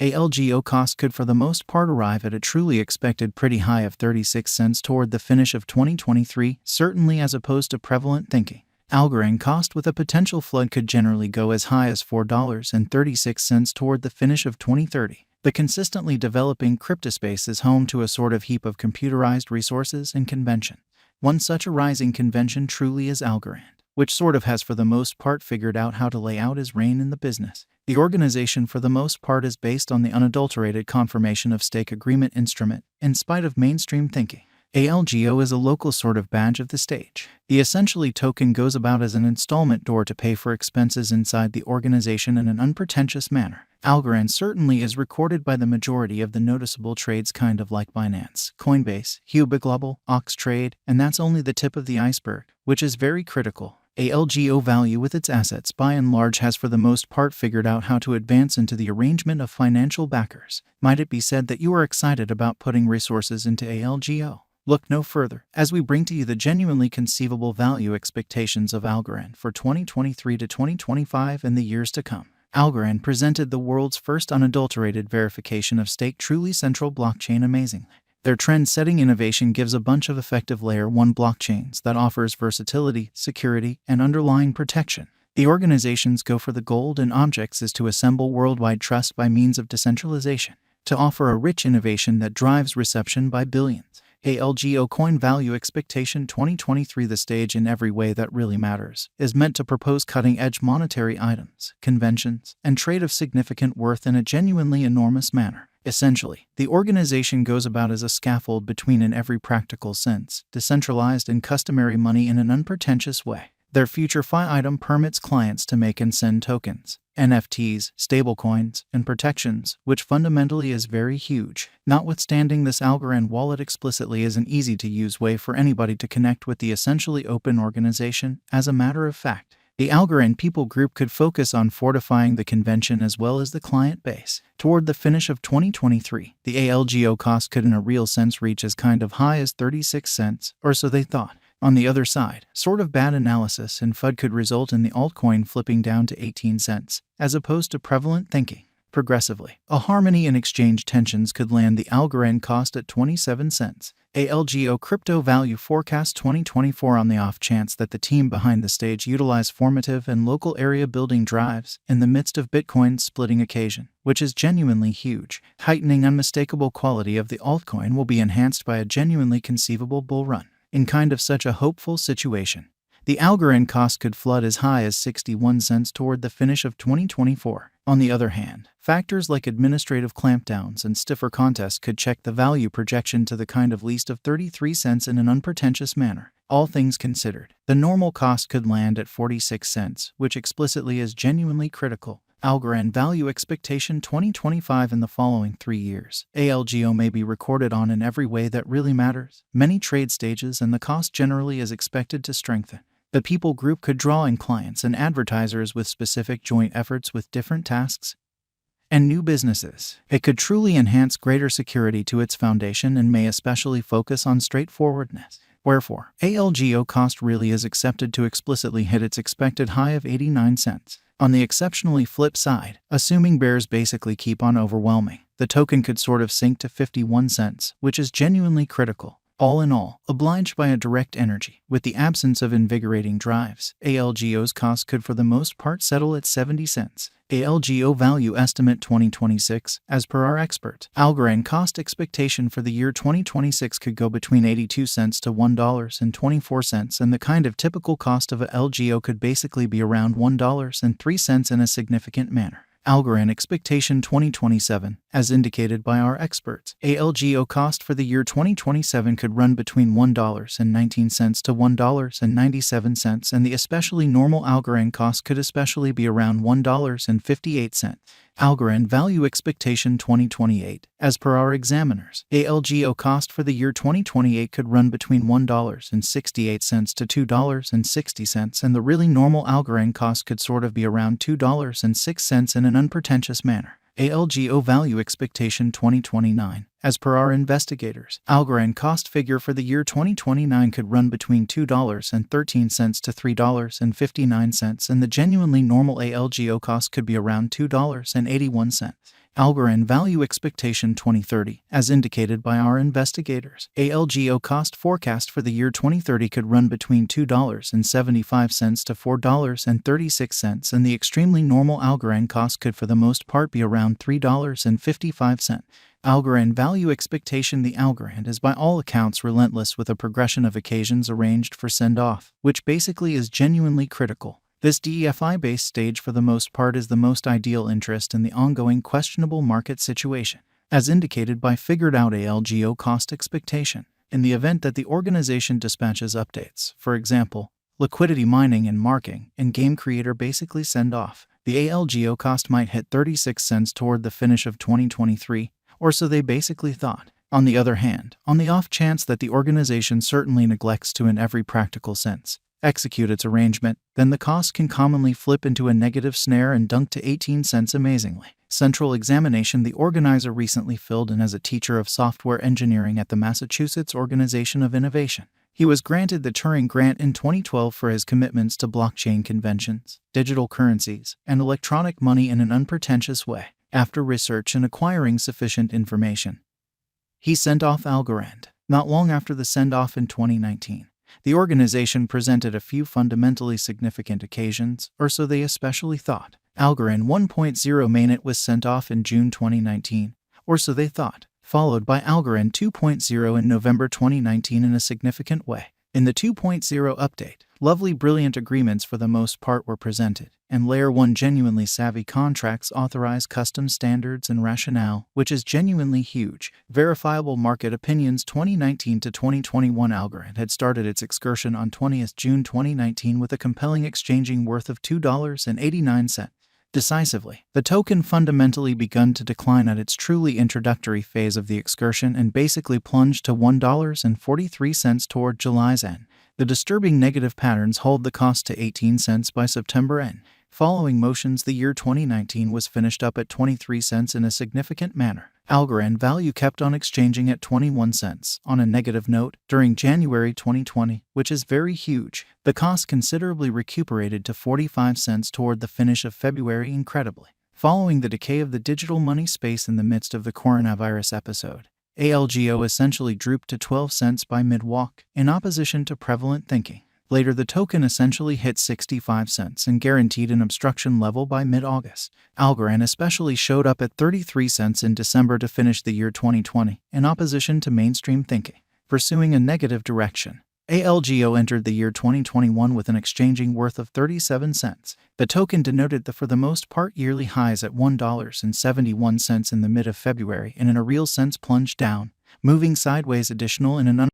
ALGO cost could for the most part arrive at a truly expected pretty high of 36 cents toward the finish of 2023, certainly as opposed to prevalent thinking. Algorand cost with a potential flood could generally go as high as $4.36 toward the finish of 2030. The consistently developing cryptospace is home to a sort of heap of computerized resources and convention. One such a rising convention truly is Algorand, which sort of has for the most part figured out how to lay out his reign in the business. The organization for the most part is based on the unadulterated confirmation of stake agreement instrument, in spite of mainstream thinking. ALGO is a local sort of badge of the stage. The essentially token goes about as an installment door to pay for expenses inside the organization in an unpretentious manner. Algorand certainly is recorded by the majority of the noticeable trades, kind of like Binance, Coinbase, Huobi Global, Oxtrade, and that's only the tip of the iceberg, which is very critical. ALGO value with its assets by and large has for the most part figured out how to advance into the arrangement of financial backers. Might it be said that you are excited about putting resources into ALGO? Look no further, as we bring to you the genuinely conceivable value expectations of Algorand for 2023 to 2025 and the years to come. Algorand presented the world's first unadulterated verification of stake truly central blockchain amazingly. Their trend-setting innovation gives a bunch of effective Layer 1 blockchains that offers versatility, security, and underlying protection. The organization's go for the gold and objects is to assemble worldwide trust by means of decentralization, to offer a rich innovation that drives reception by billions. ALGO Coin Value Expectation 2023, the stage in every way that really matters, is meant to propose cutting-edge monetary items, conventions, and trade of significant worth in a genuinely enormous manner. Essentially, the organization goes about as a scaffold between, in every practical sense, decentralized and customary money in an unpretentious way. Their future FI item permits clients to make and send tokens, NFTs, stablecoins, and protections, which fundamentally is very huge. Notwithstanding this, Algorand wallet explicitly is an easy-to-use way for anybody to connect with the essentially open organization. As a matter of fact, the Algorand people group could focus on fortifying the convention as well as the client base. Toward the finish of 2023, the ALGO cost could in a real sense reach as kind of high as 36 cents, or so they thought. On the other side, sort of bad analysis and FUD could result in the altcoin flipping down to 18 cents, as opposed to prevalent thinking. Progressively, a harmony in exchange tensions could land the Algorand cost at 27 cents. ALGO Crypto Value Forecast 2024, on the off chance that the team behind the stage utilize formative and local area building drives in the midst of Bitcoin's splitting occasion, which is genuinely huge. Heightening unmistakable quality of the altcoin will be enhanced by a genuinely conceivable bull run. In kind of such a hopeful situation, the Algorand cost could flood as high as 61 cents toward the finish of 2024. On the other hand, factors like administrative clampdowns and stiffer contests could check the value projection to the kind of least of 33 cents in an unpretentious manner. All things considered, the normal cost could land at 46 cents, which explicitly is genuinely critical. Algorand Value Expectation 2025 in the following 3 years. ALGO may be recorded on in every way that really matters. Many trade stages, and the cost generally is expected to strengthen. The people group could draw in clients and advertisers with specific joint efforts with different tasks and new businesses. It could truly enhance greater security to its foundation and may especially focus on straightforwardness. Wherefore, ALGO cost really is accepted to explicitly hit its expected high of 89 cents. On the exceptionally flip side, assuming bears basically keep on overwhelming, the token could sort of sink to 51 cents, which is genuinely critical. All in all, obliged by a direct energy, with the absence of invigorating drives, ALGO's cost could for the most part settle at 70 cents. ALGO Value Estimate 2026, as per our expert. Algorand cost expectation for the year 2026 could go between 82 cents to $1.24, and the kind of typical cost of a LGO could basically be around $1.03 in a significant manner. Algorand Expectation 2027, as indicated by our experts. ALGO cost for the year 2027 could run between $1.19 to $1.97, and the especially normal Algorand cost could especially be around $1.58. Algorand Value Expectation 2028, as per our examiners. ALGO cost for the year 2028 could run between $1.68 to $2.60, and the really normal Algorand cost could sort of be around $2.06 in an unpretentious manner. ALGO Value Expectation 2029, as per our investigators. Algorand cost figure for the year 2029 could run between $2.13 to $3.59, and the genuinely normal ALGO cost could be around $2.81. Algorand Value Expectation 2030, as indicated by our investigators. ALGO cost forecast for the year 2030 could run between $2.75 to $4.36, and the extremely normal Algorand cost could for the most part be around $3.55. Algorand Value Expectation. The Algorand is by all accounts relentless, with a progression of occasions arranged for send-off, which basically is genuinely critical. This DEFI-based stage for the most part is the most ideal interest in the ongoing questionable market situation, as indicated by figured-out ALGO cost expectation. In the event that the organization dispatches updates, for example, liquidity mining and marking, and game creator basically send off, the ALGO cost might hit 36 cents toward the finish of 2023, or so they basically thought. On the other hand, on the off chance that the organization certainly neglects to, in every practical sense, execute its arrangement, then the cost can commonly flip into a negative snare and dunk to 18 cents amazingly. Central examination. The organizer recently filled in as a teacher of software engineering at the Massachusetts Organization of Innovation. He was granted the Turing Grant in 2012 for his commitments to blockchain conventions, digital currencies, and electronic money in an unpretentious way. After research and acquiring sufficient information, he sent off Algorand. Not long after the send-off in 2019, the organization presented a few fundamentally significant occasions, or so they especially thought. Algorand 1.0 mainnet was sent off in June 2019, or so they thought, followed by Algorand 2.0 in November 2019 in a significant way. In the 2.0 update, lovely brilliant agreements for the most part were presented, and Layer 1 genuinely savvy contracts authorize custom standards and rationale, which is genuinely huge. Verifiable market opinions. 2019 to 2021. Algorand had started its excursion on 20th June 2019 with a compelling exchanging worth of $2.89. Decisively, the token fundamentally begun to decline at its truly introductory phase of the excursion and basically plunged to $1.43 toward July's end. The disturbing negative patterns hold the cost to 18 cents by September end. Following motions, the year 2019 was finished up at 23 cents in a significant manner. Algorand value kept on exchanging at 21 cents on a negative note during January 2020, which is very huge. The cost considerably recuperated to 45 cents toward the finish of February incredibly. Following the decay of the digital money space in the midst of the coronavirus episode, ALGO essentially drooped to 12 cents by mid-walk, in opposition to prevalent thinking. Later, the token essentially hit 65 cents and guaranteed an obstruction level by mid-August. Algorand especially showed up at 33 cents in December to finish the year 2020, in opposition to mainstream thinking. Pursuing a negative direction, ALGO entered the year 2021 with an exchanging worth of 37 cents. The token denoted the for the most part yearly highs at $1.71 in the mid of February and in a real sense plunged down, moving sideways additional in an